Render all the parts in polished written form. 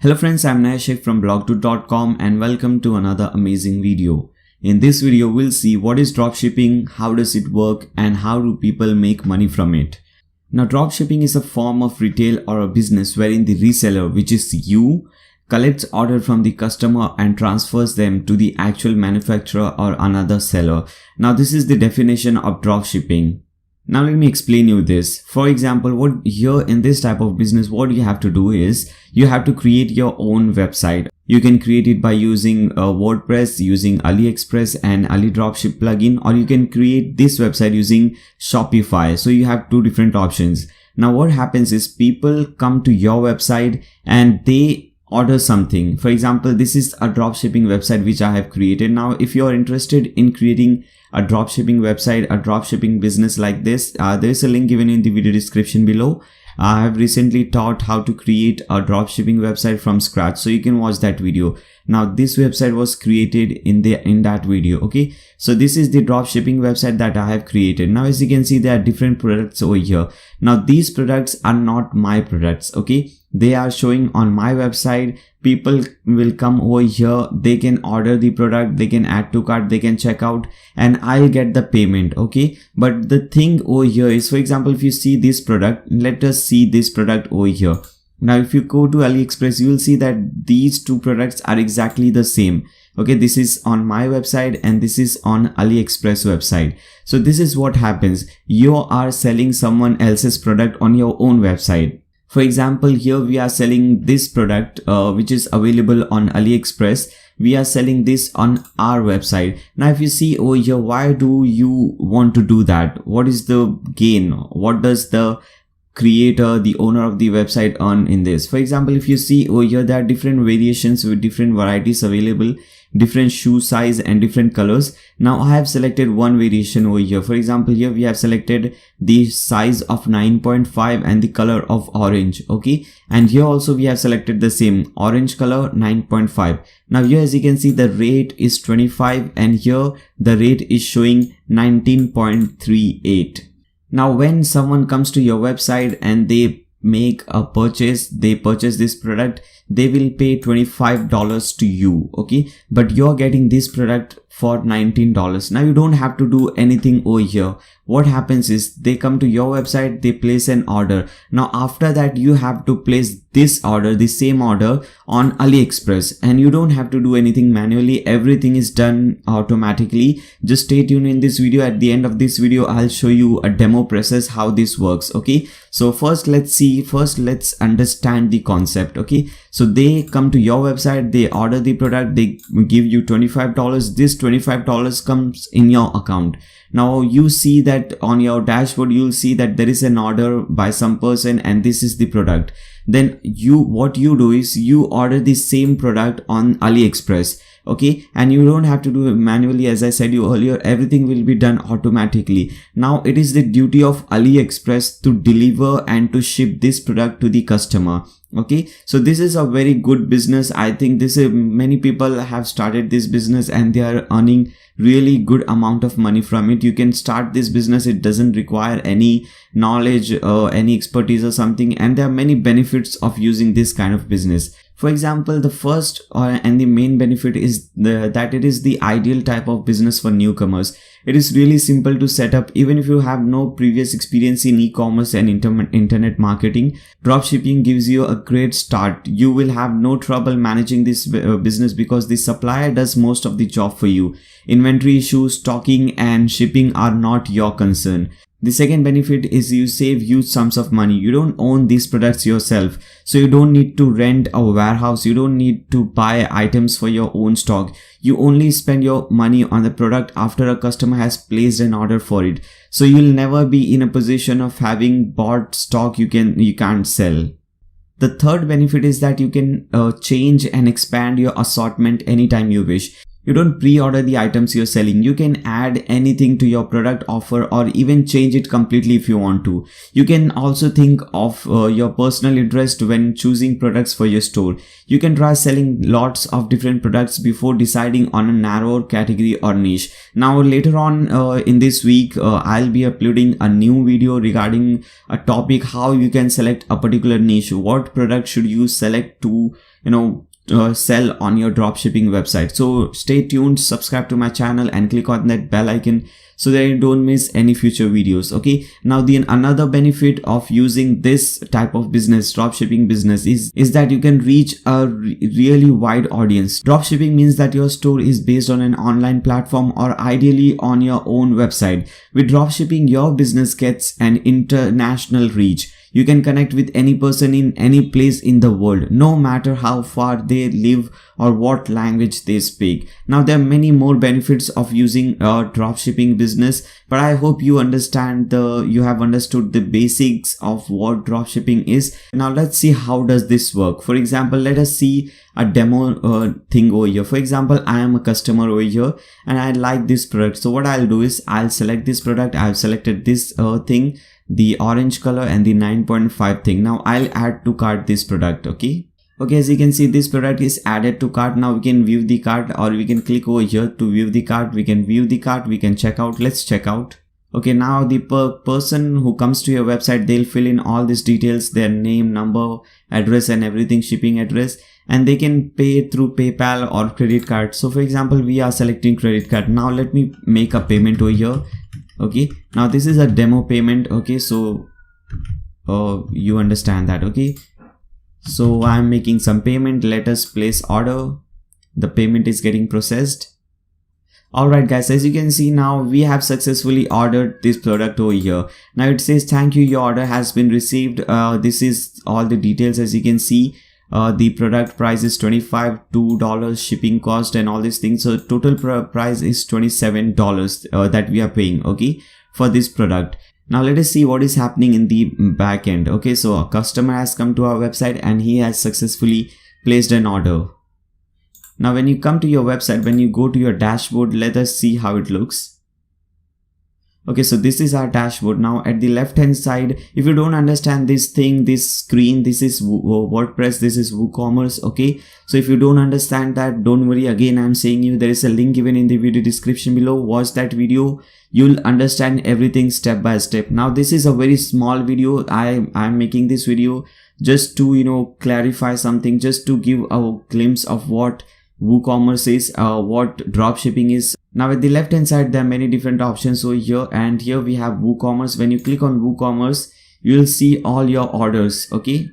Hello friends, I'm Nashik from blogto.com and welcome to another amazing video. In this video, we'll see what is dropshipping, how does it work, and how do people make money from it. Now, dropshipping is a form of retail or a business wherein the reseller, which is you, collects order from the customer and transfers them to the actual manufacturer or another seller. Now, this is the definition of dropshipping. Now let me explain you this. For example, what here in this type of business, what you have to do is you have to create your own website. You can create it by using WordPress, using AliExpress and Ali Dropship plugin, or you can create this website using Shopify. So you have two different options. Now what happens is people come to your website and they order something. For example, this is a dropshipping website which I have created. Now, if you are interested in creating a dropshipping website, a dropshipping business like this, there is a link given in the video description below. I have recently taught how to create a dropshipping website from scratch, so you can watch that video. Now this website was created in that video. Okay, so this is the dropshipping website that I have created. Now as you can see, there are different products over here. Now these products are not my products. Okay, they are showing on my website. People will come over here, they can order the product, they can add to cart, they can check out, and I'll get the payment. Okay, but the thing over here is, for example, if you see this product, let us see this product over here. Now if you go to AliExpress, you will see that these two products are exactly the same. Okay, this is on my website and this is on AliExpress website. So this is what happens. You are selling someone else's product on your own website. For example, here we are selling this product which is available on AliExpress. We are selling this on our website. Now if you see over here, why do you want to do that? What is the gain? What does the creator, the owner of the website, earn in this? For example, if you see over here, there are different variations with different varieties available, different shoe size and different colors. Now I have selected one variation over here. For example, here we have selected the size of 9.5 and the color of orange. Okay, and here also we have selected the same orange color 9.5. Now here as you can see, the rate is 25 and here the rate is showing 19.38. Now when someone comes to your website and they make a purchase, they purchase this product, they will pay $25 to you. Okay, but you're getting this product for $19. Now you don't have to do anything over here. What happens is they come to your website, they place an order. Now after that, you have to place this order, the same order, on AliExpress, and you don't have to do anything manually. Everything is done automatically. Just stay tuned in this video. At the end of this video, I'll show you a demo process how this works. Okay, so first let's understand the concept. Okay, so they come to your website, they order the product, they give you $25. This $25 comes in your account. Now you see that on your dashboard, you'll see that there is an order by some person and this is the product. Then what you do is you order the same product on AliExpress. Okay, and you don't have to do it manually. As I said you earlier, everything will be done automatically. Now it is the duty of AliExpress to deliver and to ship this product to the customer. Okay, so this is a very good business. I think many people have started this business and they are earning really good amount of money from it. You can start this business. It doesn't require any knowledge or any expertise or something, and there are many benefits of using this kind of business. For example, the first and the main benefit is that it is the ideal type of business for newcomers. It is really simple to set up. Even if you have no previous experience in e-commerce and internet marketing, dropshipping gives you a great start. You will have no trouble managing this business because the supplier does most of the job for you. Inventory issues, stocking and shipping are not your concern. The second benefit is you save huge sums of money. You don't own these products yourself, so you don't need to rent a warehouse. You don't need to buy items for your own stock. You only spend your money on the product after a customer has placed an order for it. So you'll never be in a position of having bought stock you can't sell. The third benefit is that you can change and expand your assortment anytime you wish. You don't pre-order the items you're selling. You can add anything to your product offer or even change it completely if you want to. You can also think of your personal interest when choosing products for your store. You can try selling lots of different products before deciding on a narrower category or niche. Now later on in this week, I'll be uploading a new video regarding a topic how you can select a particular niche. What product should you select to, sell on your dropshipping website. So stay tuned, subscribe to my channel and click on that bell icon so that you don't miss any future videos. Okay, now another benefit of using this type of business, dropshipping business, is that you can reach a really wide audience. Dropshipping means that your store is based on an online platform or ideally on your own website. With dropshipping, your business gets an international reach. You can connect with any person in any place in the world, no matter how far they live or what language they speak. Now there are many more benefits of using a dropshipping business, but I hope you have understood the basics of what dropshipping is. Now let's see how does this work. For example, let us see a demo thing over here. For example, I am a customer over here and I like this product. So what I'll do is I'll select this product. I've selected this thing, the orange color and the 9.5 thing. Now I'll add to cart this product. Okay, as you can see, this product is added to cart. Now we can view the cart, or we can click over here to view the cart. We can view the cart, we can check out. Let's check out. Okay, now the person who comes to your website, they'll fill in all these details, their name, number, address and everything, shipping address, and they can pay through PayPal or credit card. So for example, we are selecting credit card. Now let me make a payment over here. Okay, now this is a demo payment. Okay, so you understand that. Okay, so I'm making some payment. Let us place order. The payment is getting processed. Alright guys, as you can see, now we have successfully ordered this product over here. Now it says thank you, your order has been received. This is all the details. As you can see, the product price is $25, $2 shipping cost and all these things. So total price is $27 that we are paying, okay, for this product. Now let us see what is happening in the back end. Okay, so a customer has come to our website and he has successfully placed an order. Now when you come to your website, when you go to your dashboard, let us see how it looks. Okay, so this is our dashboard. Now at the left hand side, if you don't understand this thing, this screen, this is WordPress, this is WooCommerce. Okay, so if you don't understand that, don't worry. Again, I'm saying you, there is a link given in the video description below. Watch that video, you'll understand everything step by step. Now this is a very small video. I'm making this video just to clarify something, just to give a glimpse of what WooCommerce is, what dropshipping is. Now at the left hand side, there are many different options over here, and here we have WooCommerce. When you click on WooCommerce, you will see all your orders. Okay,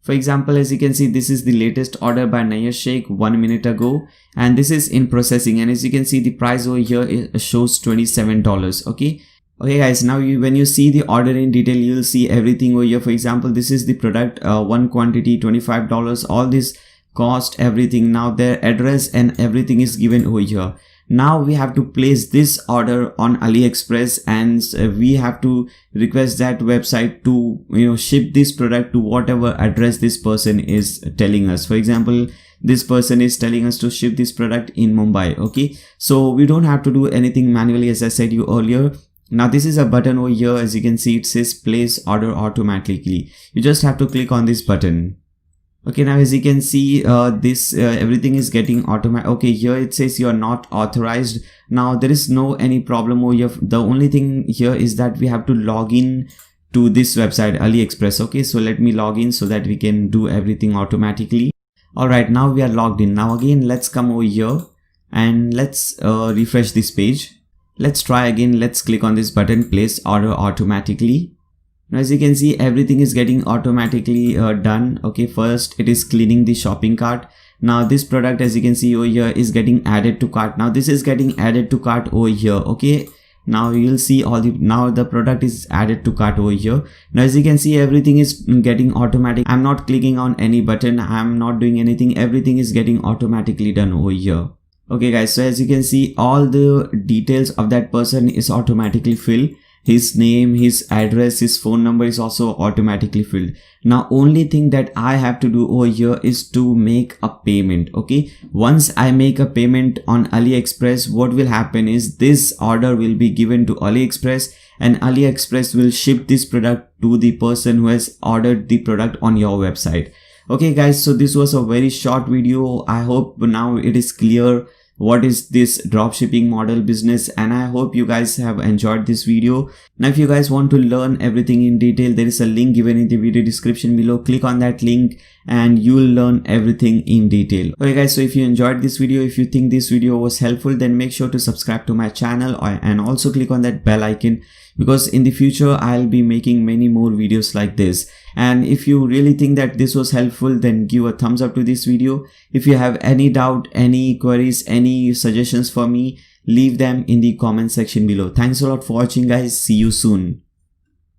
for example, as you can see, this is the latest order by Naya Sheikh 1 minute ago, and this is in processing. And as you can see, the price over here shows $27. Okay, guys, now when you see the order in detail, you will see everything over here. For example, this is the product, one quantity, $25, all this cost, everything. Now their address and everything is given over here. Now we have to place this order on AliExpress, and we have to request that website to ship this product to whatever address this person is telling us. For example, this person is telling us to ship this product in Mumbai. Okay, so we don't have to do anything manually, as I said you earlier. Now this is a button over here. As you can see, it says place order automatically. You just have to click on this button. Okay, now as you can see, everything is getting automatic. Okay, here it says you are not authorized. Now there is any problem over here. The only thing here is that we have to log in to this website, AliExpress. Okay, so let me log in so that we can do everything automatically. Alright, now we are logged in. Now again, let's come over here and let's refresh this page. Let's try again. Let's click on this button, place order automatically. Now as you can see, everything is getting automatically done. Okay, first it is cleaning the shopping cart. Now this product, as you can see over here, is getting added to cart. Now this is getting added to cart over here. Okay, now you'll see now the product is added to cart over here. Now as you can see, everything is getting automatic. I'm not clicking on any button, I'm not doing anything, everything is getting automatically done over here. Okay guys, so as you can see, all the details of that person is automatically filled. his name, his address, his phone number is also automatically filled. Now only thing that I have to do over here is to make a payment. Okay, once I make a payment on AliExpress, what will happen is this order will be given to AliExpress, and AliExpress will ship this product to the person who has ordered the product on your website. Okay guys, so this was a very short video. I hope now it is clear what is this dropshipping model business, and I hope you guys have enjoyed this video. Now if you guys want to learn everything in detail, there is a link given in the video description below. Click on that link and you will learn everything in detail. Okay guys, so if you enjoyed this video, if you think this video was helpful, then make sure to subscribe to my channel and also click on that bell icon, because in the future I'll be making many more videos like this. And if you really think that this was helpful, then give a thumbs up to this video. If you have any doubt, any queries, any suggestions for me, leave them in the comment section below. Thanks a lot for watching guys. See you soon.